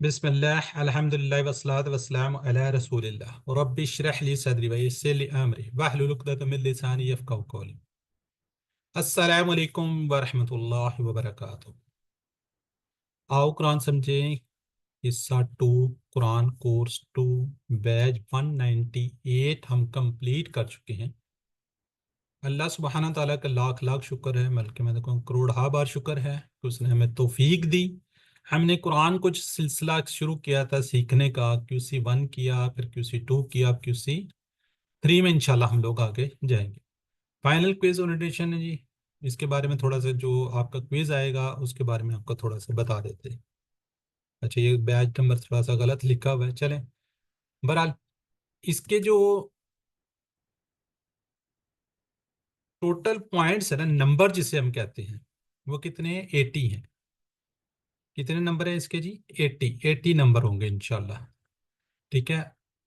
बिस्मिल्लाह अल्हम्दुलिल्लाह वस्सलातु वस्सलामु अला रसूलिल्लाह रब्बि इश्रह ली सदरी व यस्सिर ली अमरी वहलुल उक़दतम मिन लिसानी यफ़क़हू क़ौली। अस्सलामु अलैकुम व रहमतुल्लाहि व बरकातुहू। आओ कुरान समझें। हिस्सा two, Quran course two, batch 198 हम कंप्लीट कर चुके हैं। अल्लाह सुब्हाना ताला का लाख लाख शुक्र है, बल्कि मैं देखूँ करोड़ बार शुक्र है कि उसने हमें तौफीक दी। हमने कुरान कुछ सिलसिला शुरू किया था सीखने का, क्यूसी वन किया, फिर क्यूसी टू किया, अब क्यूसी थ्री में इंशाल्लाह हम लोग आगे जाएंगे। फाइनल क्विज ओरिएंटेशन है जी। इसके बारे में थोड़ा सा जो आपका क्विज आएगा उसके बारे में आपको थोड़ा सा बता देते हैं। अच्छा, ये बैच नंबर थोड़ा सा गलत लिखा हुआ है, चलें। बहरहाल इसके जो टोटल पॉइंट्स है ना, नंबर जिसे हम कहते हैं, वो कितने हैं? 80 हैं। कितने नंबर है इसके जी? 80 नंबर होंगे इंशाल्लाह। ठीक है।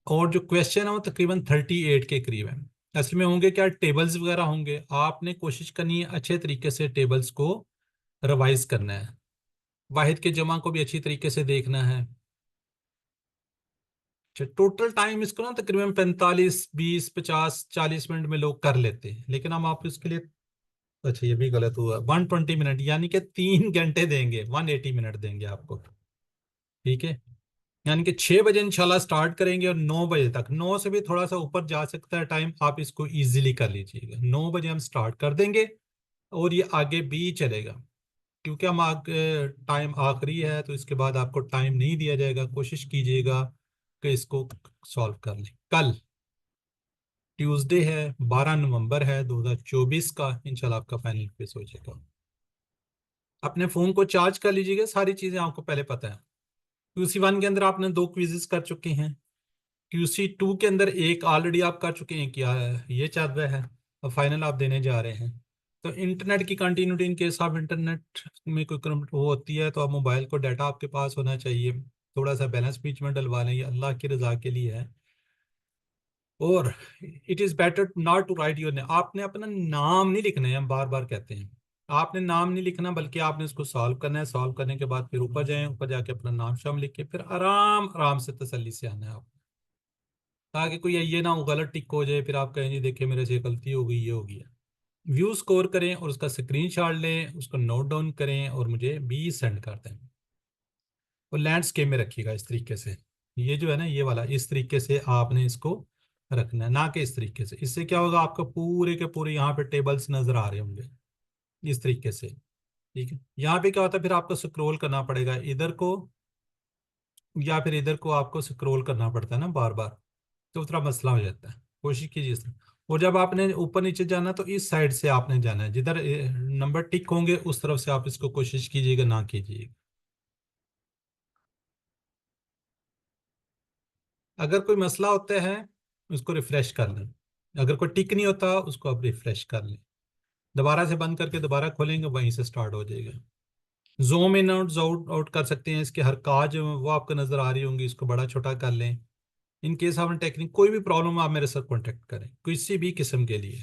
और जो क्वेश्चन है वो तकरीबन 38 के करीब है। असल में होंगे क्या, टेबल्स वगैरह होंगे। आपने कोशिश करनी है अच्छे तरीके से टेबल्स को रिवाइज करना है। वाहिद के जमा को भी अच्छी तरीके से देखना है। अच्छा, टोटल टाइम इसको ना तकरीबन 45 20 50 40 मिनट में लोग कर लेते हैं, लेकिन हम आप इसके लिए, अच्छा ये भी गलत हुआ, 120 मिनट यानी कि 3 घंटे देंगे, 180 मिनट देंगे आपको। ठीक है। यानी कि 6 बजे इंशाल्लाह स्टार्ट करेंगे और 9 बजे तक, 9 से भी थोड़ा सा ऊपर जा सकता है टाइम, आप इसको इजीली कर लीजिएगा। 9 बजे हम स्टार्ट कर देंगे और ये आगे भी चलेगा। क्योंकि हम आगे टाइम आखिरी है तो इसके बाद आपको टाइम नहीं दिया जाएगा। कोशिश कीजिएगा कि इसको सॉल्व कर लें। कल ट्यूसडे है, 12 नवंबर है 2024 का। इंशाल्लाह आपका फाइनल क्विज हो जाएगा। अपने फोन को चार्ज कर लीजिएगा, सारी चीजें आपको पहले पता है। क्यूसी वन के अंदर आपने 2 क्विजेस कर चुके हैं। क्यूसी टू के अंदर एक ऑलरेडी आप कर चुके हैं, क्या है ये चल रहा है, और फाइनल आप देने जा रहे हैं। तो इंटरनेट की कंटिन्यूटी, इन केस आप इंटरनेट में कोई वो होती है तो आप मोबाइल को डाटा आपके पास होना चाहिए। थोड़ा सा बैलेंस बीच में डलवा लें, ये अल्लाह की रजा के लिए है। और it is better not to write your name. आपने अपना नाम नहीं लिखना है, हम बार बार कहते हैं। आपने नाम नहीं लिखना, बल्कि आपने इसको सॉल्व करना है। सॉल्व करने के बाद फिर ऊपर जाएं, ऊपर जाके अपना नाम शाम लिख के फिर आराम आराम से तसल्ली से आना है आप, ताकि कोई ये ना हो गलत टिक हो जाए, फिर आप कहें जी देखिए मेरे से गलती हो गई, ये हो गया। व्यू स्कोर करें और उसका स्क्रीनशॉट लें, उसको नोट डाउन करें और मुझे भी सेंड कर दें। और लैंडस्केप में रखिएगा इस तरीके से। ये जो है ना, ये वाला इस तरीके से आपने इसको रखना है, ना कि इस तरीके से। इससे क्या होगा, आपको पूरे के पूरे यहाँ पे टेबल्स नजर आ रहे होंगे इस तरीके से। ठीक है। यहाँ पे क्या होता है, फिर आपको स्क्रॉल करना पड़ेगा इधर को, या फिर इधर को आपको स्क्रॉल करना पड़ता है ना बार बार, तो थोड़ा मसला हो जाता है। कोशिश कीजिए इस तरह। और जब आपने ऊपर नीचे जाना तो इस साइड से आपने जाना है, जिधर नंबर टिक होंगे उस तरफ से आप इसको कोशिश कीजिएगा, ना कीजिएगा। अगर कोई मसला होता है उसको रिफ्रेश कर लें। अगर कोई टिक नहीं होता उसको आप रिफ्रेश कर लें। दोबारा से बंद करके दोबारा खोलेंगे, वहीं से स्टार्ट हो जाएगा। Zoom in out out out कर सकते हैं। इसके हर काज वो आपको नजर आ रही होंगी, इसको बड़ा छोटा कर लें। इन केस आपने टेक्निक कोई भी प्रॉब्लम, आप मेरे साथ कांटेक्ट करें किसी भी किस्म के लिए।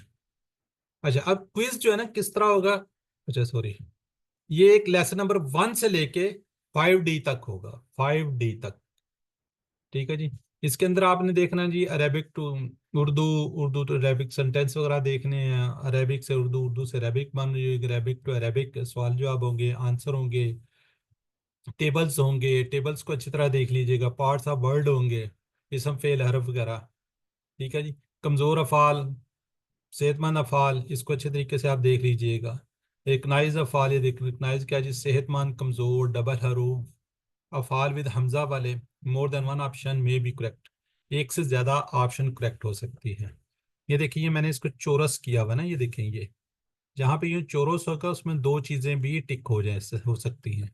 अच्छा, अब क्विज जो है ना किस तरह होगा, अच्छा सॉरी, ये एक लेसन नंबर 1 से लेके 5D तक होगा, 5D तक। ठीक है जी। इसके अंदर आपने देखना जी, Arabic to Urdu, Urdu to Arabic sentence वगैरह देखने हैं, अरेबिक से उर्दू, उर्दू से अरेबिक बन रही है, अरेबिक टू अरेबिक सवाल जवाब होंगे, आंसर होंगे, टेबल्स होंगे। टेबल्स को अच्छी तरह देख लीजिएगा। पार्ट्स ऑफ वर्ड होंगे, इसम फेल हरफ वगैरह। ठीक है जी। कमजोर अफाल, सेहतमंद अफाल, इसको अच्छे तरीके से आप देख लीजिएगा। रिकनाइज अफाल, ये देख रिकनाइज क्या जी, सेहतमंद, कमजोर, डबल हरूफ, अफाल विद हमजा वाले। मोर देन वन ऑप्शन में बी करेक्ट, एक से ज्यादा ऑप्शन करेक्ट हो सकती है। ये देखिए, मैंने इसको चौरस किया हुआ ना, ये देखें, ये जहाँ पे ये चौरस होगा उसमें दो चीजें भी टिक हो जाए हो सकती हैं।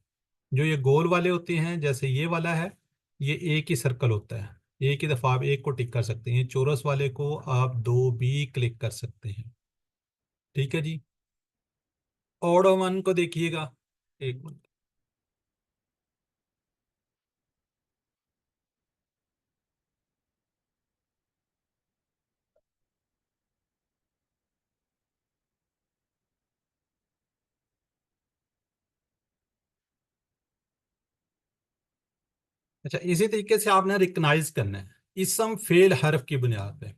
जो ये गोल वाले होते हैं, जैसे ये वाला है, ये एक ही सर्कल होता है, एक ही दफा आप एक को टिक कर सकते हैं। चौरस वाले को आप दो भी क्लिक कर सकते हैं। ठीक है जी। ऑड वन को देखिएगा, एक मिनट। अच्छा, इसी तरीके से आपने रिकग्नाइज करना है इसम फेल हर्फ की बुनियाद पे।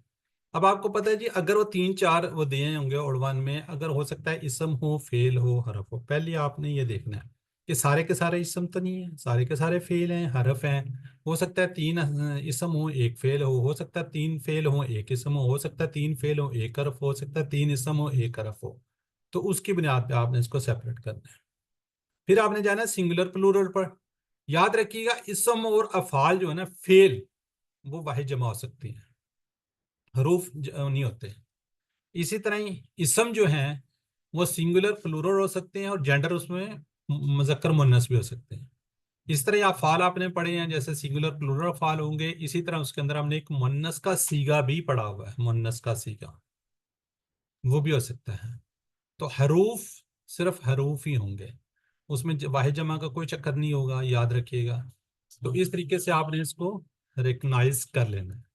अब आपको पता है जी, अगर वो तीन चार वो दिए होंगे उड़वान में, अगर हो सकता है इसम हो, फेल हो, हरफ हो, पहले आपने ये देखना है कि सारे के सारे इसम तो नहीं है, सारे के सारे फेल हैं, हरफ हैं। हो सकता है तीन इसम हो, एक फेल हो सकता है तीन फेल हो, एक इसम हो सकता है तीन फेल हो, एक हरफ हो सकता है तीन इसम हो, एक हरफ हो। तो उसकी बुनियाद पे आपने इसको सेपरेट करना है। फिर आपने जाना है सिंगुलर प्लूरल पर। याद रखिएगा, इसम और अफाल जो है ना फेल, वो वाहिद जमा हो सकती हैं, हरूफ नहीं होते। इसी तरह ही इसम जो हैं वो सिंगुलर प्लूरल हो सकते हैं और जेंडर उसमें मुजक्कर मुन्नस भी हो सकते हैं। इस तरह अफ़ाल आपने पढ़े हैं, जैसे सिंगुलर प्लूरल अफ़ाल होंगे, इसी तरह उसके अंदर हमने एक मुन्नस का सीगा भी पढ़ा हुआ है, मुन्नस का सीगा वो भी हो सकता है। तो हरूफ सिर्फ हरूफ ही होंगे, उसमें वाहिद जमा का कोई चक्कर नहीं होगा, याद रखिएगा। तो इस तरीके से आपने इसको रिकग्नाइज कर लेना है।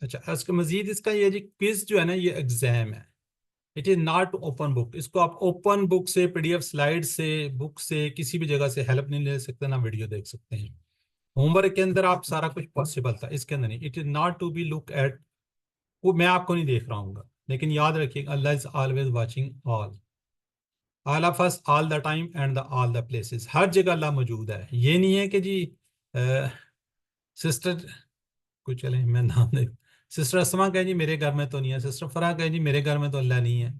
अच्छा, इसका मजीद इसका ये जी क्विज जो है ना, ये एग्जाम है, it is not open book. इसको आप ओपन बुक से, पीडीएफ स्लाइड से, बुक से, किसी भी जगह से हेल्प नहीं ले सकते, ना वीडियो देख सकते हैं। होमवर्क के अंदर आप सारा कुछ पॉसिबल था, इसके अंदर नहीं। It is not to be look at, वो मैं आपको नहीं देख रहा हूँ, लेकिन याद रखिए Allah is always watching all of us all the time and the all the places. हर जगह अल्लाह मौजूद है। ये नहीं है कि जी सिस्टर कुछ चले मैं नाम दे, सिस्टर असमा कहे जी मेरे घर में तो नहीं है, सिस्टर फराह कहे जी मेरे घर में तो अल्लाह नहीं है,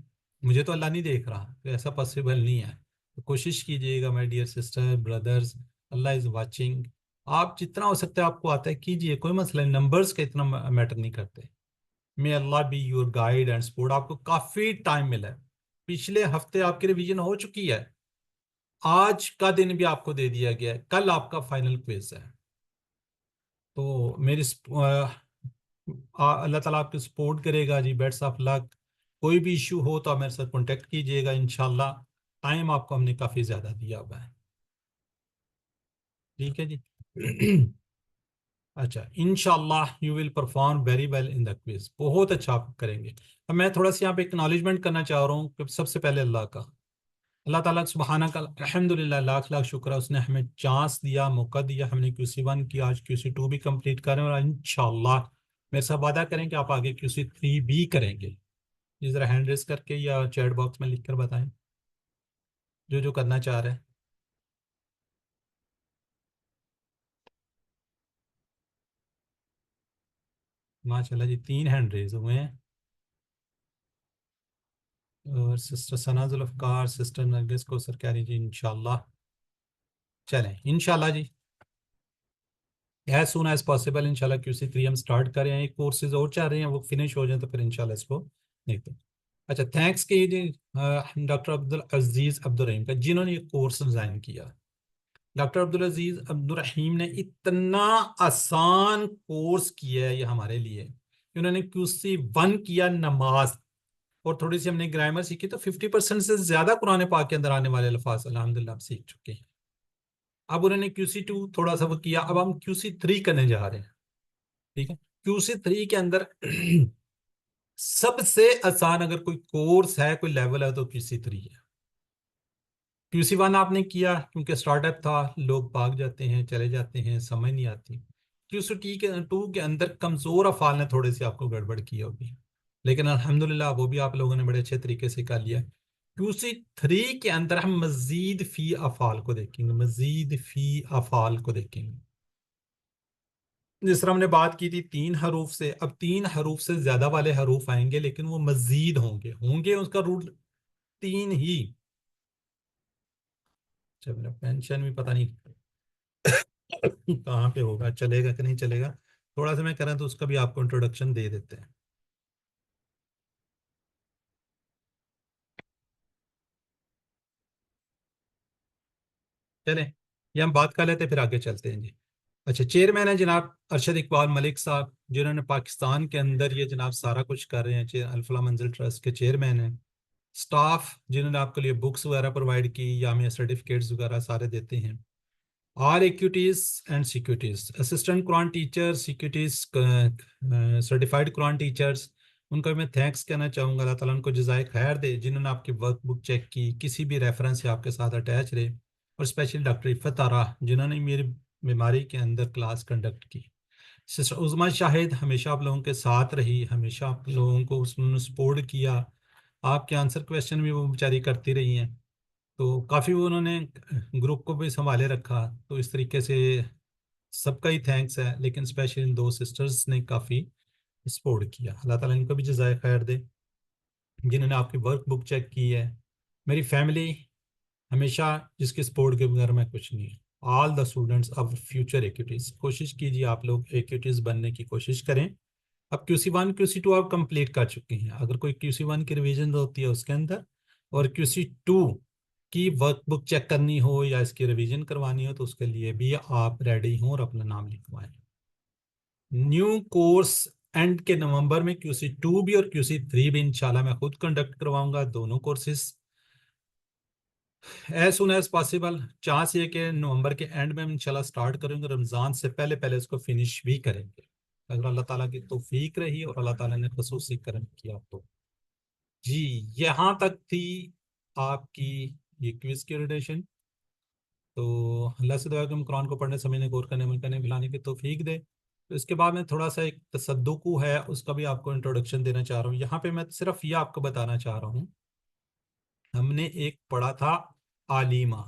मुझे तो अल्लाह नहीं देख रहा, तो ऐसा पॉसिबल नहीं है। तो कोशिश कीजिएगा my dear sister brothers, Allah is watching. आप जितना हो सकता है आपको आता है कीजिए, कोई मसला नहीं, नंबर्स का इतना मैटर नहीं करते। May Allah be your guide and support. आपको काफी टाइम मिला है, पिछले हफ्ते आपकी रिवीजन हो चुकी है, आज का दिन भी आपको दे दिया गया है, कल आपका फाइनल क्विज है। तो मेरी अल्लाह ताला आपकी सपोर्ट करेगा जी, बेट्स ऑफ लक। कोई भी इशू हो तो आप मेरे साथ कांटेक्ट कीजिएगा इंशाल्लाह। टाइम आपको हमने काफ़ी ज़्यादा दिया हुआ है, ठीक है जी। अच्छा, इंशाल्लाह you will perform very well in the quiz, बहुत अच्छा आप करेंगे। अब मैं थोड़ा सा यहाँ पे एक्नॉलेजमेंट करना चाह रहा हूँ कि सबसे पहले अल्लाह का, अल्लाह ताला सुबहाना का अल्हम्दुलिल्लाह, लाख लाख शुक्र है, उसने हमें चांस दिया, मौका दिया, हमने QC 1 किया, आज QC 2 भी कंप्लीट करें, और इंशाल्लाह मेरे साथ वादा करें कि आप आगे QC 3 भी करेंगे। इस तरह हैंड रेस करके या चैट बॉक्स में लिख कर बताएं जो जो करना चाह रहे हैं। माशाल्लाह जी, 3 हैंड रेज हुए हैं। और सिस्टर सना जुल्फ़कार, सिस्टर नरगिस को सर कह रही जी इंशाल्लाह। चलें इंशाल्लाह जी, एज सुन एज पॉसिबल इंशाल्लाह QC 3 हम स्टार्ट करें। एक कोर्सेज और चाह रहे हैं वो फिनिश हो जाए तो फिर इंशाल्लाह इसको देखते हैं। अच्छा, थैंक्स की जी डॉक्टर अब्दुल अजीज अब्दुल रहीम का, जिन्होंने ये कोर्स डिज़ाइन किया। डॉक्टर अब्दुल अजीज अब्दुल रहीम ने इतना आसान कोर्स किया है ये हमारे लिए। उन्होंने QC 1 किया नमाज, और थोड़ी सी हमने ग्रामर सीखी, तो 50% से ज्यादा कुरान पाक के अंदर आने वाले अल्फाज अल्हम्दुलिल्लाह हम सीख चुके हैं। अब उन्होंने QC 2 थोड़ा सा वो किया, अब हम QC 3 करने जा रहे हैं, ठीक है। QC 3 के अंदर सबसे आसान अगर कोई कोर्स है, कोई लेवल है, तो QC 3 है। QC 1 आपने किया क्योंकि स्टार्टअप था, लोग भाग जाते हैं, चले जाते हैं, समझ नहीं आती। QC 2 के अंदर कमजोर अफाल ने थोड़े से आपको गड़बड़ की होगी, लेकिन अल्हम्दुलिल्लाह वो भी आप लोगों ने बड़े अच्छे तरीके से कर लिया। QC 3 के अंदर हम मजीद फी अफाल को देखेंगे, मजीद फी अफाल को देखेंगे। जिस तरह हमने बात की थी 3 हरूफ से, अब 3 हरूफ से ज्यादा वाले हरूफ आएंगे, लेकिन वो मजीद होंगे होंगे उसका रूल 3 ही। अच्छा, मेरा पेंशन भी पता नहीं कहाँ पे होगा, चलेगा कि नहीं चलेगा, थोड़ा सा मैं करें तो उसका भी आपको इंट्रोडक्शन दे देते हैं। चलें, ये हम बात कर लेते हैं फिर आगे चलते हैं जी। अच्छा, चेयरमैन है जनाब अरशद इकबाल मलिक साहब, जिन्होंने पाकिस्तान के अंदर ये जनाब सारा कुछ कर रहे हैं, अल्फला मंजिल ट्रस्ट के चेयरमैन हैं। स्टाफ जिन्होंने आपके लिए बुक्स वगैरह प्रोवाइड की या हमें सर्टिफिकेट्स वगैरह सारे देते हैं। R equities and securities, assistant Quran teacher, securities, certified Quran teachers, उनका मैं थैंक्स कहना चाहूँगा। अल्लाह ताला उनको जज़ाए खैर दे, जिन्होंने आपकी वर्कबुक चेक की, किसी भी रेफरेंस से आपके साथ अटैच रहे। और स्पेशली डॉक्टर इफ़त आरा, जिन्होंने मेरी बीमारी के अंदर क्लास कंडक्ट की। सिस्टर उज़मा शाहिद हमेशा आप लोगों के साथ रही, हमेशा आप लोगों को उसने सपोर्ट किया। आपके आंसर क्वेश्चन भी वो बेचारी करती रही हैं, तो काफ़ी वो उन्होंने ग्रुप को भी संभाले रखा। तो इस तरीके से सबका ही थैंक्स है, लेकिन स्पेशली इन दो सिस्टर्स ने काफ़ी सपोर्ट किया। अल्लाह ताला इनको भी जज़ाए खैर दे, जिन्होंने आपकी वर्क बुक चेक की है। मेरी फैमिली हमेशा, जिसके सपोर्ट के बगैर मैं कुछ नहीं। ऑल द स्टूडेंट्स अब फ्यूचर एक्टिविटीज़, कोशिश कीजिए आप लोग एक्टिविटीज़ बनने की कोशिश करें। अब QC1 QC2 आप कंप्लीट कर चुके हैं, अगर कोई QC1 की रिवीजन होती है उसके अंदर, और QC2 की वर्कबुक चेक करनी हो या इसकी रिवीजन करवानी हो, तो उसके लिए भी आप रेडी हों और अपना नाम लिखवाएं। न्यू कोर्स एंड के नवंबर में QC2 भी और QC3 भी इंशाल्लाह मैं खुद कंडक्ट करवाऊंगा, दोनों courses as soon as possible. Chance ये कि नवंबर के एंड में हम इंशाल्लाह स्टार्ट करेंगे, रमज़ान से पहले पहले इसको फिनिश भी करेंगे, अगर अल्लाह ताला की तौफीक रही और अल्लाह ताला ने खसूसी करम किया तो। जी, यहाँ तक थी आपकी ये क्विज की रिलेशन। तो अल्लाह से दुआ है कि हम कुरान को पढ़ने, समझने, गौर करने, अमल करने, मिलाने की तौफीक दे। तो इसके बाद में थोड़ा सा एक तसद्दुकु है, उसका भी आपको इंट्रोडक्शन देना चाह रहा हूँ। यहाँ पे मैं सिर्फ ये आपको बताना चाह रहा हूँ, हमने एक पढ़ा था आलिमा।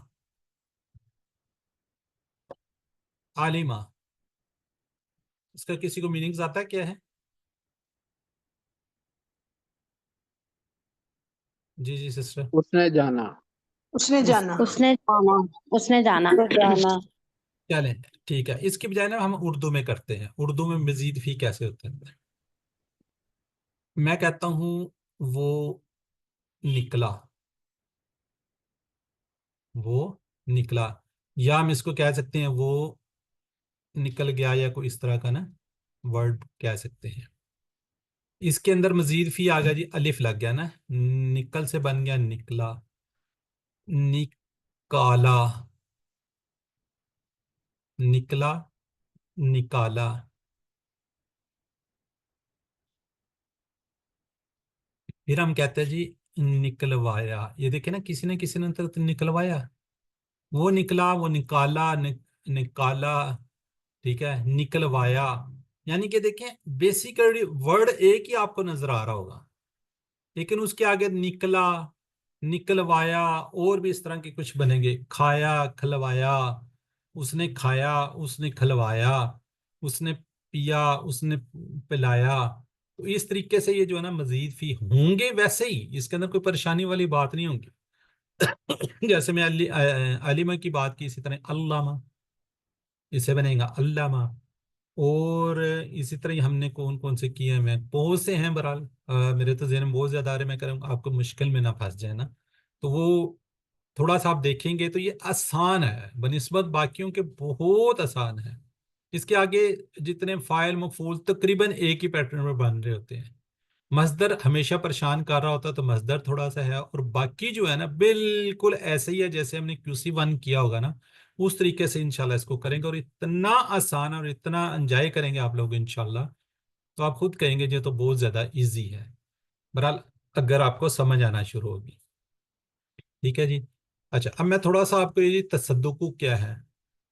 आलिमा, इसका किसी को मीनिंग्स आता है क्या है? जी जी सिस्टर। उसने जाना। उसने उस जाना। उसने जाना। उसने जाना। जाना। चलें, ठीक है, इसकी बजाय ना हम उर्दू में करते हैं। उर्दू में मजीद फी कैसे होते हैं? मैं कहता हूँ वो निकला, वो निकला, या हम इसको कह सकते हैं वो निकल गया, या कोई इस तरह का ना वर्ड कह सकते हैं। इसके अंदर मजीद फी आ गया जी, अलिफ लग गया ना, निकल से बन गया निकला, निकाला, निकला, निकाला। फिर हम कहते हैं जी निकलवाया। ये देखे ना, किसी ने तो निकलवाया, वो निकला, वो निकाला, निकाला, ठीक है, निकलवाया। यानी कि देखें, बेसिकली वर्ड एक ही आपको नजर आ रहा होगा, लेकिन उसके आगे निकला, निकलवाया, और भी इस तरह के कुछ बनेंगे। खाया, खलवाया, उसने खाया, उसने खलवाया, उसने पिया, उसने पिलाया। तो इस तरीके से ये जो है ना मजीद फी होंगे, वैसे ही इसके अंदर कोई परेशानी वाली बात नहीं होगी। जैसे मैं अलीमा की बात की, इसी तरह अल्लामा, इसे बनेगा अल्लामा। और इसी तरह ही हमने कौन कौन से किए हैं, मैं बहुत से हैं बहरहाल। मेरे तो ज़हन में बहुत ज़्यादा आ रहे, मैं करूँगा आपको मुश्किल में ना फंस जाए ना। तो वो थोड़ा सा आप देखेंगे तो ये आसान है, बनिस्बत बाकियों के बहुत आसान है। इसके आगे जितने फाइल मफूल तकरीबन एक ही पैटर्न में बन रहे होते हैं। मजदर हमेशा परेशान कर रहा होता है, तो मजदर थोड़ा सा है, और बाकी जो है ना बिल्कुल ऐसे ही है जैसे हमने QC1 किया होगा ना, उस तरीके से इंशाल्लाह इसको करेंगे, और इतना आसान और इतना एंजॉय करेंगे आप लोग इंशाल्लाह। तो आप खुद कहेंगे ये तो बहुत ज्यादा इजी है। बहरहाल अगर आपको समझ आना शुरू होगी, ठीक है जी। अच्छा, अब मैं थोड़ा सा आपको ये तसद्दुकु क्या है।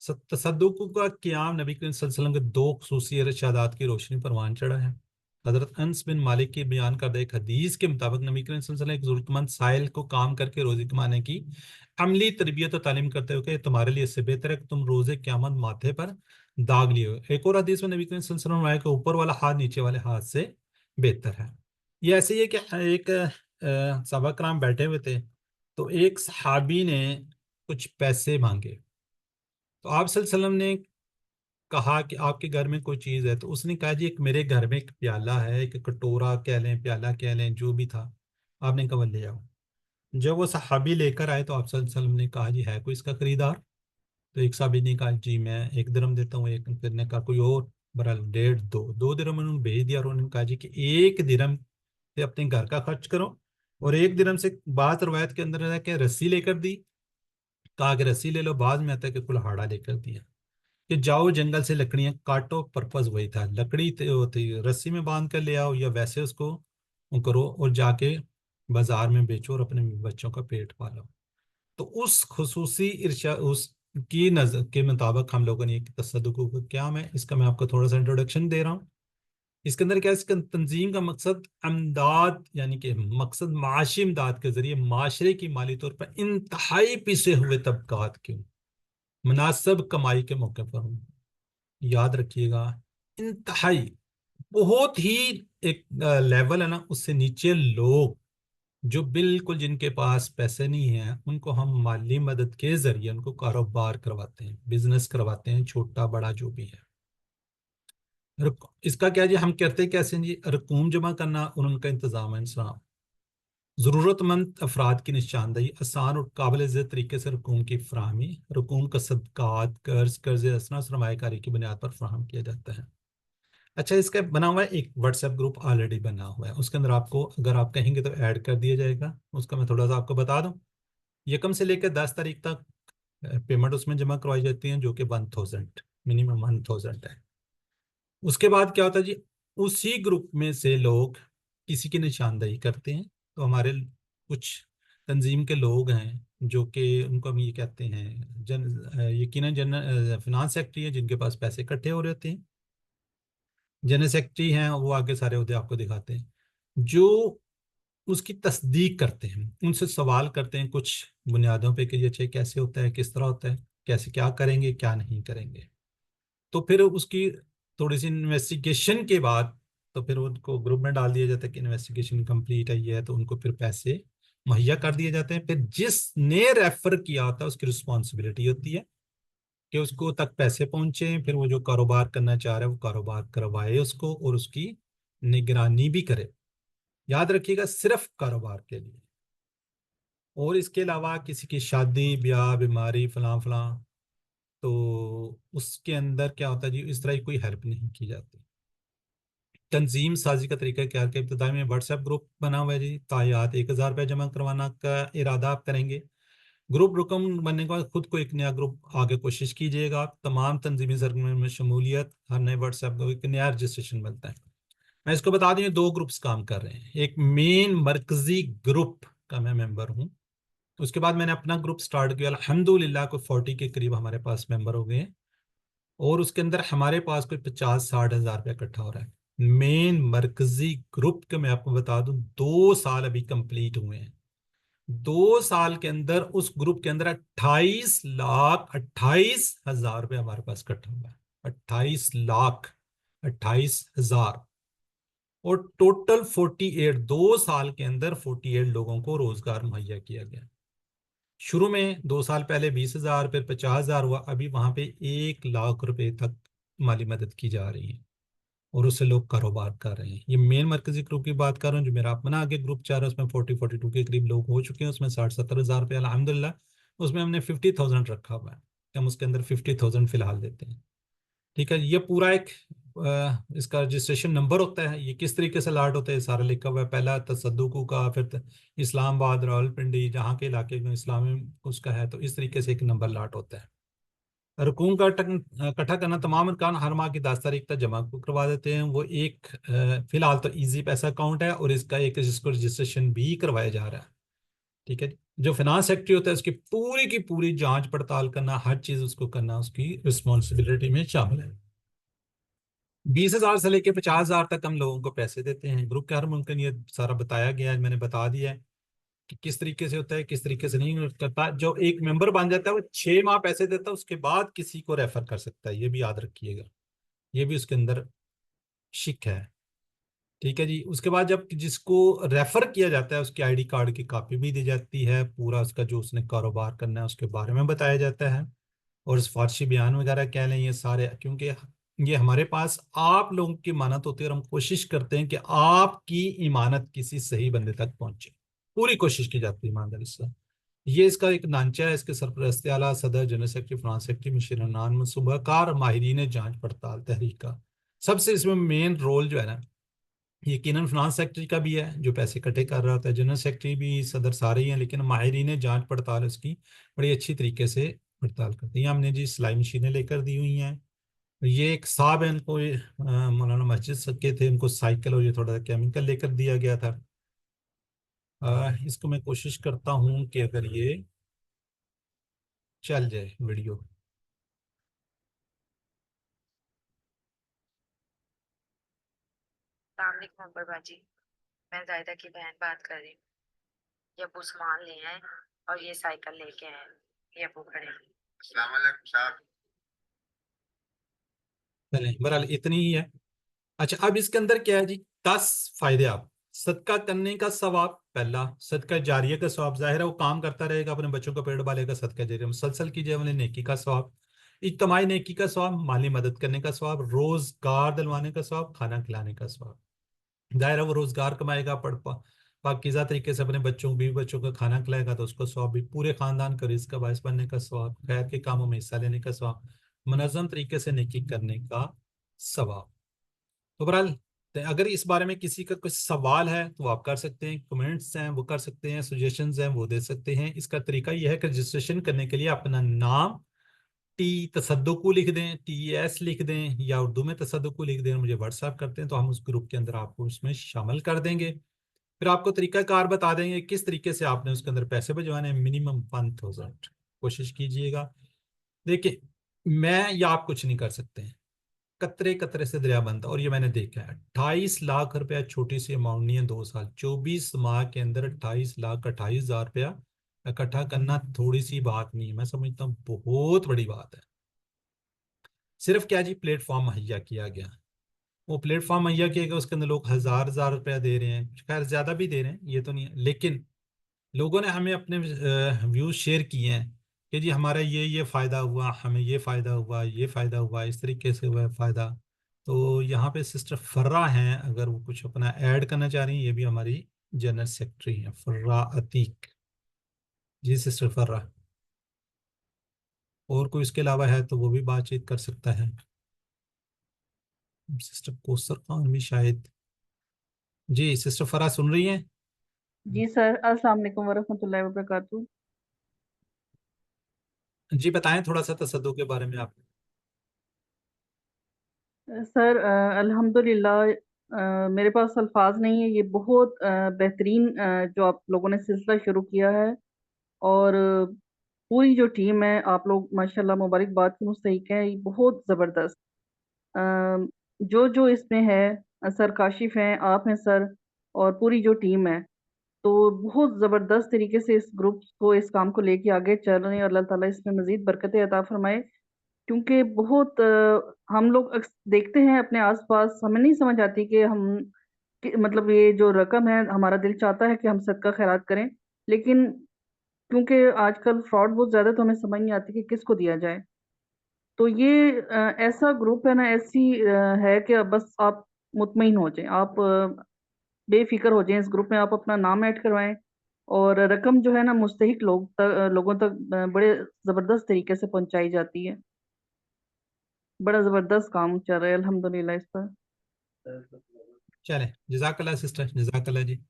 तसद्दुकु का क़याम नबी करीम सल्लल्लाहु अलैहि वसल्लम के दो खुसूसी इरशादात की रोशनी पर परवान चढ़ा है। हजरत अनस बिन मालिक की बयान करदा एक हदीस के मुताबिक नबी करीम सल्लल्लाहु अलैहि वसल्लम एक जरूरतमंद साइल को काम करके रोजी कमाने की अमली तरबियत और तालीम करते हुए कि तुम्हारे लिए इससे बेहतर है कि तुम रोजे क़यामत माथे पर दाग लिए हो। एक और हदीस में नबी करीम सल्लल्लाहु अलैहि वसल्लम के ऊपर वाला हाथ नीचे वाले हाथ से बेहतर है। ये ऐसे ही है कि एक सहाबा कराम बैठे हुए थे, तो एक सहाबी ने कुछ पैसे मांगे, तो आप सल्लल्लाहु अलैहि वसल्लम ने कहा कि आपके घर में कोई चीज़ है, तो उसने कहा जी एक मेरे घर में एक प्याला है, एक कटोरा कह लें, प्याला कह लें, जो भी था। आपने कहा ले आओ। जब वो सहाबी लेकर आए तो आप सल्लल्लाहु अलैहि वसल्लम ने कहा जी है कोई इसका खरीदार? तो एक सहाबी ने कहा जी मैं 1 दिरहम देता हूँ, एक फिर ने कहा कोई और, बहरहाल डेढ़, दो दिरहम उन्होंने भेज दिया, और उन्होंने कहा जी कि 1 दिरहम से अपने घर का खर्च करो, और 1 दिरहम से बात रवायत के अंदर है कि रस्सी लेकर दी, कहा कि रस्सी ले लो, बाद में आता है कि कुल्हाड़ा लेकर दिया कि जाओ जंगल से लकड़ियां काटो। पर्पज वही था, लकड़ी वो थी, रस्सी में बांध कर ले आओ या वैसे उसको वो करो और जाके बाजार में बेचो और अपने बच्चों का पेट पालो। तो उस खुसूसी इर्शा उसकी नजर के मुताबिक हम लोगों ने एक तसद्दुक को क्या, मैं इसका मैं आपको थोड़ा सा इंट्रोडक्शन दे रहा हूँ। इसके अंदर क्या है, इसका तंजीम का मकसद अमदाद यानी कि मकसद माशी इमदाद के जरिए माशरे की माली तौर पर इंतहाई पिसे हुए तबकात के मुनासिब कमाई के मौके पर हों। याद रखिएगा, इंतहाई, बहुत ही एक लेवल है ना, उससे नीचे लोग जो बिल्कुल जिनके पास पैसे नहीं है, उनको हम माली मदद के जरिए उनको कारोबार करवाते हैं, बिजनेस करवाते हैं, छोटा बड़ा जो भी है। इसका क्या जी, हम करते कैसे हैं जी, रकूम जमा करना और उनका इंतजाम इंसाम, जरूरतमंद अफराद की निशानदही, आसान और काबिल इज़्ज़त तरीके से रकूम की फराहमी, रकूम का सदकात, कर्ज, कर्ज असना, सरमायाकारी की बुनियाद पर फराहम किया जाता है। अच्छा, इसका बना हुआ है एक व्हाट्सएप ग्रुप ऑलरेडी बना हुआ है, उसके अंदर आपको अगर आप कहेंगे तो ऐड कर दिया जाएगा। उसका मैं थोड़ा सा आपको बता दूं, यकम से लेकर 10 तारीख तक पेमेंट उसमें जमा करवाई जाती है, जो कि 1000 मिनिमम 1000 है। उसके बाद क्या होता है जी, उसी ग्रुप में से लोग किसी की निशानदेही करते हैं, तो हमारे कुछ तंजीम के लोग हैं जो कि उनको हम ये कहते हैं यकीनन फिनांस सेक्रेटरी है, जिनके पास पैसे इकट्ठे हो रहे होते हैं। जनरल सेक्रेटरी हैं, वो आगे सारे उहदे आपको दिखाते हैं, जो उसकी तस्दीक करते हैं, उनसे सवाल करते हैं कुछ बुनियादों पे कि ये चेक कैसे होता है, किस तरह होता है, कैसे क्या करेंगे क्या नहीं करेंगे। तो फिर उसकी थोड़ी सी इन्वेस्टिगेशन के बाद तो फिर उनको ग्रुप में डाल दिया जाता है कि इन्वेस्टिगेशन कंप्लीट है ये है, तो उनको फिर पैसे मुहैया कर दिए जाते हैं। फिर जिसने रेफर किया होता है उसकी रिस्पॉन्सिबिलिटी होती है कि उसको तक पैसे पहुंचे, फिर वो जो कारोबार करना चाह रहा है वो कारोबार करवाए उसको, और उसकी निगरानी भी करे। याद रखिएगा, सिर्फ कारोबार के लिए। और इसके अलावा किसी की शादी ब्याह बीमारी फलां फलां, तो उसके अंदर क्या होता है जी, इस तरह की कोई हेल्प नहीं की जाती। तंजीम साजी का तरीका क्या है कि इब्तदा में व्हाट्सएप ग्रुप बना हुआ है जी, तायात 1000 रुपये जमा करवाना का इरादा आप करेंगे। ग्रुप रकम बनने के बाद खुद को एक नया ग्रुप आगे कोशिश कीजिएगा। तमाम तंजीमी सरगर्मियों में शमूलियत, हर नए व्हाट्सएप ग्रुप एक नया रजिस्ट्रेशन बनता है। मैं इसको बता दूं, ये दो ग्रुप्स काम कर रहे हैं। एक मेन मरकजी ग्रुप का मैं मेंबर हूँ, उसके बाद मैंने अपना ग्रुप स्टार्ट किया, अल्हम्दुलिल्लाह कोई 40 के करीब हमारे पास मेंबर हो गए हैं, और उसके अंदर हमारे पास कोई 50-60 हज़ार रुपया इकट्ठा हो रहा है। मेन मरकजी ग्रुप के मैं आपको बता दूं, 2 साल अभी कंप्लीट हुए हैं। 2 साल के अंदर उस ग्रुप के अंदर 28,28,000 रुपये हमारे पास इकट्ठा हुआ है। 28,28,000। और टोटल 48, 2 साल के अंदर 48 लोगों को रोजगार मुहैया किया गया। शुरू में 2 साल पहले 20,000, फिर 50,000 हुआ, अभी वहां पे 1 लाख रुपए तक माली मदद की जा रही है, और उससे लोग कारोबार कर रहे हैं। ये मेन मरकजी ग्रुप की बात कर रहा हूँ, जो मेरा अपना आगे ग्रुप चाह रहा है, उसमें 42 के करीब लोग हो चुके हैं, उसमें 60-70 हज़ार रुपये अल्हम्दुलिल्लाह। उसमें हमने 50,000 रखा हुआ है, हम उसके अंदर 50,000 फिलहाल देते हैं। ठीक है, ये पूरा एक इसका रजिस्ट्रेशन नंबर होता है, ये किस तरीके से लाट होता है सारा लिखा हुआ है। पहला तसद्दुकू का, फिर इस्लामाबाद रावलपिंडी जहाँ के इलाके में इस्लामी उसका है, तो इस तरीके से एक नंबर लाट होता है। रकूम का इकट्ठा करना, तमाम अरकान हर माह की 10 तारीख तक जमा करवा देते हैं। वो एक फिलहाल तो इजी पैसा अकाउंट है, और इसका एक जिसको रजिस्ट्रेशन भी करवाया जा रहा है। ठीक है जी। जो फाइनेंस सेक्रेटरी होता है उसकी पूरी की पूरी जांच पड़ताल करना, हर चीज उसको करना उसकी रिस्पॉन्सिबिलिटी में शामिल है। 20,000 से लेके 50,000 तक हम लोगों को पैसे देते हैं। ग्रुप के हर मुमकिन ये सारा बताया गया है, मैंने बता दिया है कि किस तरीके से होता है, किस तरीके से नहीं करता। जो एक मेंबर बन जाता है वो 6 माह पैसे देता है, उसके बाद किसी को रेफर कर सकता है, ये भी याद रखिएगा, ये भी उसके अंदर शिक है। ठीक है जी। उसके बाद जब जिसको रेफर किया जाता है उसकी आईडी कार्ड की कॉपी भी दी जाती है, पूरा उसका जो उसने कारोबार करना है उसके बारे में बताया जाता है, और सिफारशी बयान वगैरह कह लें ये सारे, क्योंकि ये हमारे पास आप लोगों की इमानत होती है, और हम कोशिश करते हैं कि आपकी इमानत किसी सही बंदे तक पहुंचे, पूरी कोशिश की जाती है ईमानदारी से। ये इसका एक ढांचा है। इसके सरपरस्ती आला सदर, जनरल सेक्रेटरी, फ्रांस सेक्रेटरी, मशीरान मनसूबाकार, माहिरीन जांच पड़ताल तहरीक का। सबसे इसमें मेन रोल जो है ना, यकीनन फिनांस सेक्रेटरी का भी है जो पैसे इकट्ठे कर रहा होता है, जनरल सेक्रेटरी भी, सदर सारे ही हैं, लेकिन माहिरीन जांच पड़ताल उसकी बड़ी अच्छी तरीके से पड़ताल करते हैं। हमने जी सिलाई मशीनें लेकर दी हुई हैं, ये एक साहब है, इनको मौलाना मस्जिद के थे, इनको साइकिल और ये थोड़ा सा केमिकल लेकर दिया गया था। इसको मैं कोशिश करता हूँ कि अगर ये चल जाए वीडियो। सलामकुम अकबर भाजी, मैं जायदा की बहन बात कर रही हूँ। ये अबू सामान ले आए और ये साइकिल लेके आए। ये अबू खड़े हैं। अस्सलाम वालेकुम साहब। चले बहरहाल इतनी ही है। अच्छा, अब इसके अंदर क्या है जी, 10 फायदे। आप सदका करने का सवाब, पहला सदका जारिया का सवाब, जाहिर है वो काम करता रहेगा, अपने बच्चों का पेट पालेगा, सदका जारिया मुसलसल कीजिए वाले नेकी का सवाब, इज्तमाही नेकी का सवाब, माली मदद करने का सवाब, रोजगार दिलवाने का सवाब, खाना खिलाने का सवाब। जाहिर है वो रोजगार कमाएगा, पाकीज़ा तरीके से अपने बच्चों बीवी बच्चों का खाना खिलाएगा तो उसको सवाब भी, पूरे खानदान का रिस्क का बायस बनने का सवाब, खैर के कामों में हिस्सा लेने का सवाब, मुनज़्ज़म तरीके से नेकी करने का सवाब। तो बहरहाल, तो अगर इस बारे में किसी का कुछ सवाल है तो आप कर सकते हैं, कमेंट्स हैं वो कर सकते हैं, सजेशंस हैं वो दे सकते हैं। इसका तरीका यह है कि रजिस्ट्रेशन करने के लिए अपना नाम टी तसद्दुकू लिख दें, TS लिख दें, या उर्दू में तसद्दुकू लिख दें, मुझे व्हाट्सएप करते हैं तो हम उस ग्रुप के अंदर आपको उसमें शामिल कर देंगे। फिर आपको तरीकाकार बता देंगे किस तरीके से आपने उसके अंदर पैसे भिजवाने हैं। मिनिमम 1000 कोशिश कीजिएगा। देखिए, मैं या आप कुछ नहीं कर सकते हैं, कतरे कतरे से दरिया बनता, और ये मैंने देखा है। 28 लाख रुपया छोटी सी अमाउंट नहीं है। 2 साल 24 माह के अंदर 28 लाख 28 हजार रुपया इकट्ठा करना थोड़ी सी बात नहीं है, मैं समझता हूँ बहुत बड़ी बात है। सिर्फ क्या जी, प्लेटफॉर्म मुहैया किया गया। वो प्लेटफॉर्म मुहैया किया गया, उसके अंदर लोग हजार हजार रुपया दे रहे हैं, खैर ज्यादा भी दे रहे हैं, ये तो नहीं है, लेकिन लोगों ने हमें अपने व्यूज शेयर किए हैं कि जी हमारा ये फायदा हुआ, हमें ये फायदा हुआ, ये फायदा हुआ, इस तरीके से हुआ फायदा। तो यहाँ पे सिस्टर फर्रा हैं, अगर वो कुछ अपना ऐड करना चाह रही हैं, ये भी हमारी जनरल सेक्रेटरी हैं, फर्रा अतीक। जी सिस्टर फर्रा, और कोई इसके अलावा है तो वो भी बातचीत कर सकता है। सिस्टर कोसर खान भी शायद। जी सिस्टर फर्रा सुन रही हैं? जी सर, अस्सलाम वालेकुम वरहमतुल्लाहि वबरकातुहू। जी बताएं थोड़ा सा तसद्दुक के बारे में आप। सर अल्हम्दुलिल्लाह, मेरे पास अल्फाज नहीं है। ये बहुत बेहतरीन जो आप लोगों ने सिलसिला शुरू किया है, और पूरी जो टीम है, आप लोग माशाल्लाह मुबारकबाद की मुस्तहिक हैं। ये बहुत ज़बरदस्त जो जो इसमें है। सर काशिफ हैं, आप हैं सर, और पूरी जो टीम है, तो बहुत ज़बरदस्त तरीके से इस ग्रुप को, इस काम को लेके आगे चल रहे हैं, और अल्लाह ताला इसमें मज़ीद बरकतें अता फरमाए। क्योंकि बहुत हम लोग देखते हैं अपने आसपास, हमें नहीं समझ आती कि मतलब ये जो रकम है, हमारा दिल चाहता है कि हम सदका खैरात करें, लेकिन क्योंकि आजकल फ्रॉड बहुत ज़्यादा, तो हमें समझ नहीं आती कि किसको दिया जाए। तो ये ऐसा ग्रुप है ना, ऐसी है कि बस आप मुतमईन हो जाएं, आप बेफिक्र हो जाएं। इस ग्रुप में आप अपना नाम ऐड करवाएं, और रकम जो है ना मुस्तहिक लोगों तक बड़े ज़बरदस्त तरीके से पहुंचाई जाती है। बड़ा ज़बरदस्त काम चल रहा है अल्हम्दुलिल्लाह इस पर। चले, जजाकल्ला सिस्टर, जजाकल्ला जी।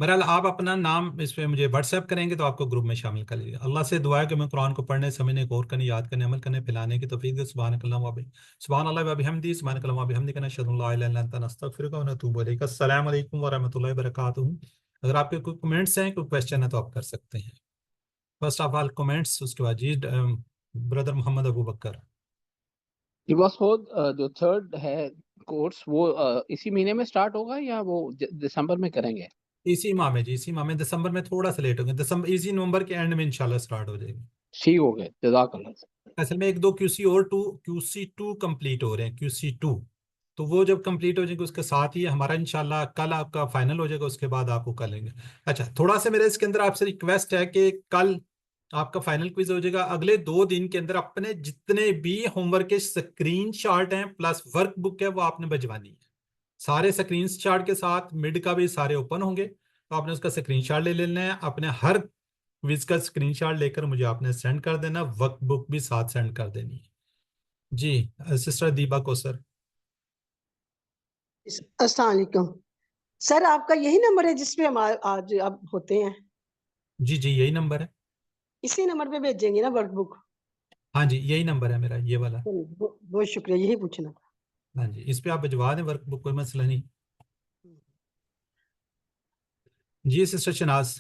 बहरहाल आप अपना नाम इस पे मुझे व्हाट्सएप करेंगे तो आपको ग्रुप में शामिल कर लीजिए। अल्लाह से दुआ है कि मैं कुरान को पढ़ने, समझने, गौर करने, याद करने, अमल करने, फैलाने की तौफीक दे। सुभान अल्लाह व बिहम्दी, सुभान अल्लाह व बिहम्दिका, नशहदु अल्ला इलाहा इल्ला अंता, नस्तगफिरुका व नतूबु इलैक। अस्सलामु अलैकुम व रहमतुल्लाहि व बरकातुहू। अगर आपके कोई कमेंट्स हैं, कोई क्वेश्चन है तो आप कर सकते हैं। फर्स्ट ऑफ ऑल कमेंट्स, उसके बाद जी ब्रदर मोहम्मद अबू बकर। जी बस वो जो थर्ड है कोर्स, वो इसी महीने में स्टार्ट होगा या वो दिसंबर में करेंगे? इसी माह में जी, इसी माह में, दिसंबर में थोड़ा सा लेट हो गया, दिसंबर इसी नवंबर के एंड में इंशाल्लाह स्टार्ट हो जाएगी। ठीक हो गए, जज़ाकल्लाह। असल में एक दो QC2 कंप्लीट हो रहे हैं, QC2। तो वो जब कंप्लीट हो जाएंगे उसके साथ ही हमारा इंशाल्लाह कल आपका फाइनल हो जाएगा, उसके बाद आपको कर लेंगे। अच्छा, थोड़ा सा मेरे इसके अंदर आपसे रिक्वेस्ट है कि कल आपका फाइनल क्विज हो जाएगा, अगले 2 दिन के अंदर अपने जितने भी होमवर्क के स्क्रीन शॉट हैं प्लस वर्क बुक है वो आपने भिजवानी है। सारे स्क्रीन शॉट के साथ मिड का भी सारे ओपन होंगे, तो आपने उसका स्क्रीन शॉट ले लेना है। अपने हर क्विज का स्क्रीनशॉट लेकर मुझे आपने सेंड कर देना, वर्क बुक भी साथ सेंड कर देनी है जी। सिस्टर दीपा को सर। अस्सलाम वालेकुम सर, आपका यही नंबर है जिसपे हम आज अब होते हैं? जी जी यही नंबर है। इसी नंबर पे भेजेंगे ना वर्कबुक? हाँ जी, यही नंबर है मेरा, ये वाला। चलिए, बहुत शुक्रिया, यही पूछना था। हाँ जी, इस पे आप भिजवा दें वर्कबुक, कोई मसला नहीं। जी सिस्टर शनाज।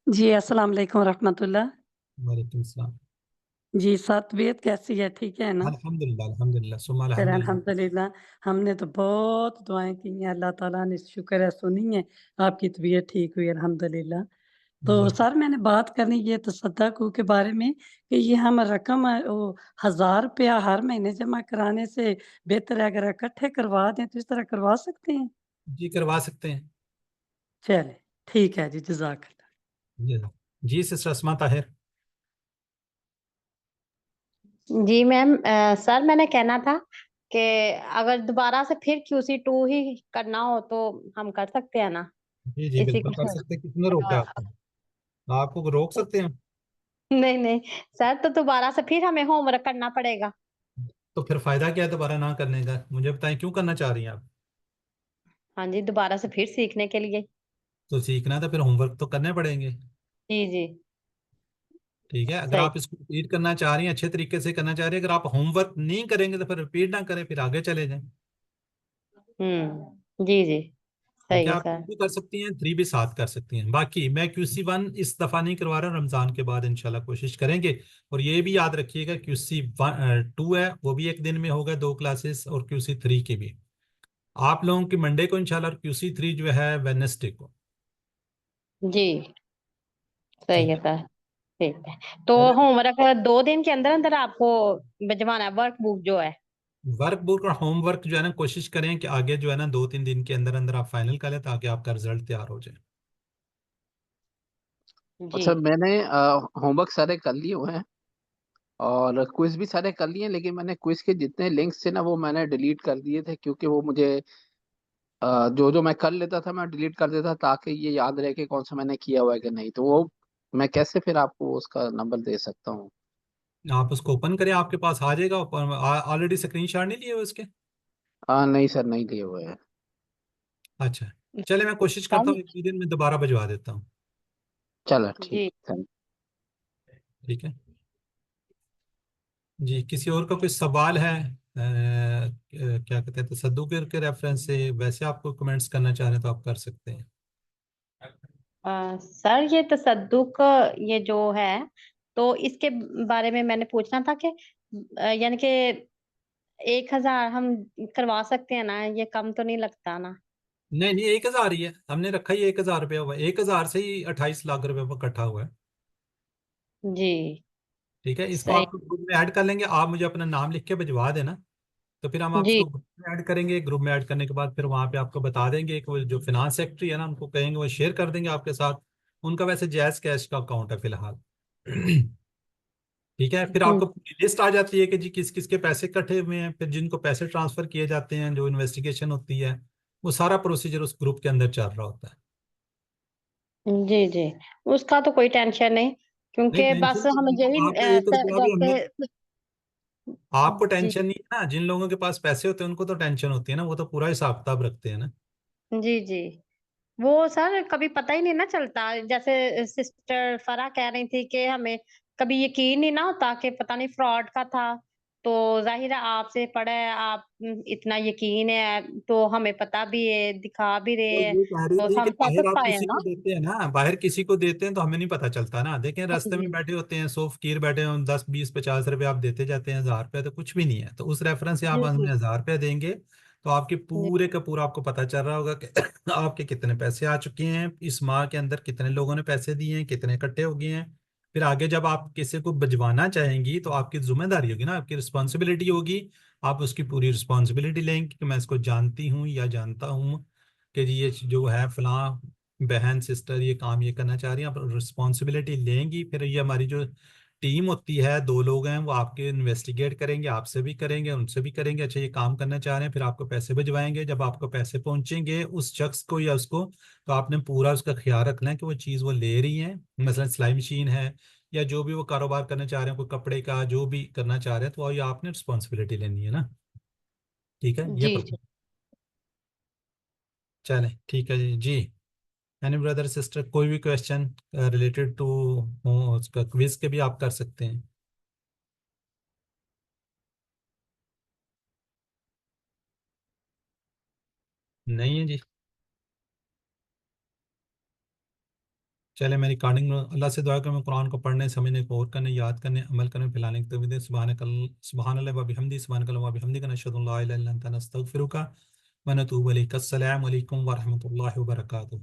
जी अस्सलाम वालेकुम रहमतुल्लाह। वालेकुम सलाम। जी साथ तबीयत कैसी है, ठीक है ना? अल्हम्दुलिल्लाह अल्हम्दुलिल्लाह सुम्मा फिर अल्हम्दुलिल्लाह। अल्हम्दुलिल्लाह हमने तो बहुत दुआएं की हैं, अल्लाह ताला ने शुक्र है सुनी है, आपकी तबीयत ठीक हुई अल्हम्दुलिल्लाह। तो जज़ाक- सर मैंने बात करनी ये तसद्दुक़ के बारे में कि ये हम रकम वो 1000 रुपया हर महीने जमा कराने से बेहतर है अगर इकट्ठे करवा दें तो इस तरह करवा सकते हैं? जी करवा सकते हैं। चले ठीक है जी, जज़ाकल्लाह। जी सिस्टर अस्मा ताहिर। जी मैम, सर मैंने कहना था कि अगर दोबारा से फिर QC2 ही करना हो तो हम कर सकते हैं ना? जी जी इसी बिल्कुल कर का सकते हैं, किसने रोका है आपको? आपको रोक सकते हैं? नहीं नहीं सर, तो दोबारा से फिर हमें होमवर्क करना पड़ेगा। तो फिर फायदा क्या है दोबारा ना करने का? मुझे बताएं क्यों करना चाह रही हैं आप? हाँ जी, दोबारा से फिर सीखने के लिए। तो सीखना है तो फिर होमवर्क तो करने पड़ेंगे। जी जी। ठीक है, अगर सही। आप इसको रिपीट करना चाह रही हैं, अच्छे तरीके से करना चाह रही हैं, अगर आप होमवर्क नहीं करेंगे तो फिर रिपीट ना करें, फिर आगे चले जाएं। जी जी। ठीक सही है, है आप सर। 2 भी कर सकती हैं, 3 भी साथ कर सकती हैं। बाकी मैं QC1 इस दफा नहीं करवा रहा, रमजान के बाद इंशाल्लाह कोशिश करेंगे। और ये भी याद रखिएगा QC2 है वो भी एक दिन में होगा 2 क्लासेस, और QC3 की भी आप लोगों की मंडे को इंशाल्लाह, और QC3 जो है वेडनेसडे को। जी सही ठीक है है, सर। ठीक है। तो चलें। होमवर्क 2 दिन के अंदर अंदर आपको भिजवाना है, वर्क बुक जो है? वर्क बुक और होमवर्क जो है ना, कोशिश करें कि आगे जो है ना 2-3 दिन के अंदर अंदर आप फाइनल कर लें, ताकि आपका रिजल्ट तैयार हो जाए। जी। अच्छा, मैंने होमवर्क सारे कर लिए हुए हैं और क्विज भी सारे कर लिए हैं, लेकिन मैंने क्विज के जितने लिंक्स थे ना वो मैंने डिलीट कर दिए थे, क्योंकि वो मुझे जो जो मैं कर लेता था मैं डिलीट कर देता ताकि ये याद रहे कि कौन सा मैंने किया हुआ है कि नहीं। तो वो मैं कैसे फिर आपको उसका नंबर दे सकता हूँ? आप उसको ओपन करें, आपके पास आ जाएगा। ऑलरेडी स्क्रीनशॉट नहीं लिए हुए उसके? नहीं सर, नहीं लिए हुए हैं। अच्छा, चले मैं कोशिश करता सर। हूँ, एक दो दिन में दोबारा भिजवा देता हूँ। चलो ठीक जी। है, थैंक। ठीक है जी। किसी और का कोई सवाल है? क्या कहते हैं, तसद्दुक के रेफरेंस से वैसे आपको कमेंट्स करना चाह रहे हैं तो आप कर सकते हैं। सर ये तसद्दुक ये जो है, तो इसके बारे में मैंने पूछना था कि यानी कि 1000 हम करवा सकते हैं ना? ये कम तो नहीं लगता ना? नहीं नहीं, 1,000 ही है, हमने रखा ही 1,000 रुपया हुआ है। 1,000 से ही 28 लाख रुपए पर इकट्ठा हुआ है। जी। ठीक है, इसको सही। आप ग्रुप में ऐड कर लेंगे, आप मुझे अपना नाम लिख के भिजवा देना। तो फिर हम जी आपको ग्रुप में ऐड करेंगे, ग्रुप में ऐड करने के बाद फिर वहाँ पे आपको बता देंगे कि वो जो फिनांस सेक्रेटरी है ना, उनको कहेंगे वो शेयर कर देंगे आपके साथ। उनका वैसे जैज कैश का अकाउंट है फिलहाल। ठीक है, फिर हम्म, आपको पूरी लिस्ट आ जाती है कि जी किस किस के पैसे कटे हुए हैं, फिर जिनको पैसे ट्रांसफर किए जाते हैं, जो इन्वेस्टिगेशन होती है, वो सारा प्रोसीजर उस ग्रुप के अंदर चल रहा होता है। जी जी। उसका तो कोई टेंशन नहीं, नहीं क्योंकि बस टेंशन हम नहीं है, यही आपको 1 रुपया भी हमने, जैसे। आपको जी टेंशन नहीं है ना, जिन लोगों के पास पैसे होते हैं उनको तो टेंशन होती है ना, वो तो पूरा हिसाब किताब रखते हैं ना। जी जी। वो सर कभी पता ही नहीं ना चलता, जैसे सिस्टर फरा कह रही थी कि हमें कभी यकीन नहीं ना होता कि पता नहीं फ्रॉड का था। तो जाहिर है आपसे पढ़ा है, आप इतना यकीन है तो हमें पता भी है, दिखा भी रहे वो हैं, ये कह रही तो थी कि हम बाहर आप सेटिस्फाई है किसी ना? को देते हैं ना, बाहर किसी को देते हैं तो हमें नहीं पता चलता ना। देखें रास्ते में जी बैठे होते हैं, सौ फकीर बैठे हैं, 10-20-50 रुपए आप देते जाते हैं, 1,000 रुपया तो कुछ भी नहीं है। तो उस रेफरेंस से आप जी हमें जी 1,000 रुपया देंगे तो आपके जी पूरे का पूरा आपको पता चल रहा होगा कि आपके कितने पैसे आ चुके हैं इस माह के अंदर, कितने लोगों ने पैसे दिए हैं, कितने इकट्ठे हो गए हैं। फिर आगे जब आप किसी को भिजवाना चाहेंगी तो आपकी जिम्मेदारी होगी ना, आपकी रिस्पॉन्सिबिलिटी होगी। आप उसकी पूरी रिस्पॉन्सिबिलिटी लेंगे कि मैं इसको जानती हूँ या जानता हूँ कि जी ये जो है फलां बहन सिस्टर ये काम ये करना चाह रही है, आप रिस्पॉन्सिबिलिटी लेंगी। फिर ये हमारी जो टीम होती है, 2 लोग हैं, वो आपके इन्वेस्टिगेट करेंगे, आपसे भी करेंगे उनसे भी करेंगे, अच्छा ये काम करना चाह रहे हैं, फिर आपको पैसे भिजवाएंगे। जब आपको पैसे पहुंचेंगे उस शख्स को या उसको, तो आपने पूरा उसका ख्याल रखना है कि वो चीज़ वो ले रही है, मसलन सिलाई मशीन है या जो भी वो कारोबार करना चाह रहे हैं, कोई कपड़े का जो भी करना चाह रहे हैं, तो ये आपने रिस्पॉन्सिबिलिटी लेनी है ना। ठीक है, ये जी जी। पता। चले ठीक है जी जी। एनी ब्रदर सिस्टर कोई भी क्वेश्चन रिलेटेड टू उसका क्विज के भी आप कर सकते हैं। नहीं है जी। चले मैं रिकॉर्डिंग अल्लाह से दुआ करें, मैं कुरान को पढ़ने, समझने, को और करने, याद करने, अमल करने, फैलाने की तौफीक दे। सुभानअल्लाह व बिहम्दी, सुभानअल्लाह व बिहम्दिका, नशहदु अन ला इलाहा इल्ला अंता, नस्तगफिरुका व नतूबु इलैक। अस्सलामु अलैकुम व रहमतुल्लाहि व बरकातुहू।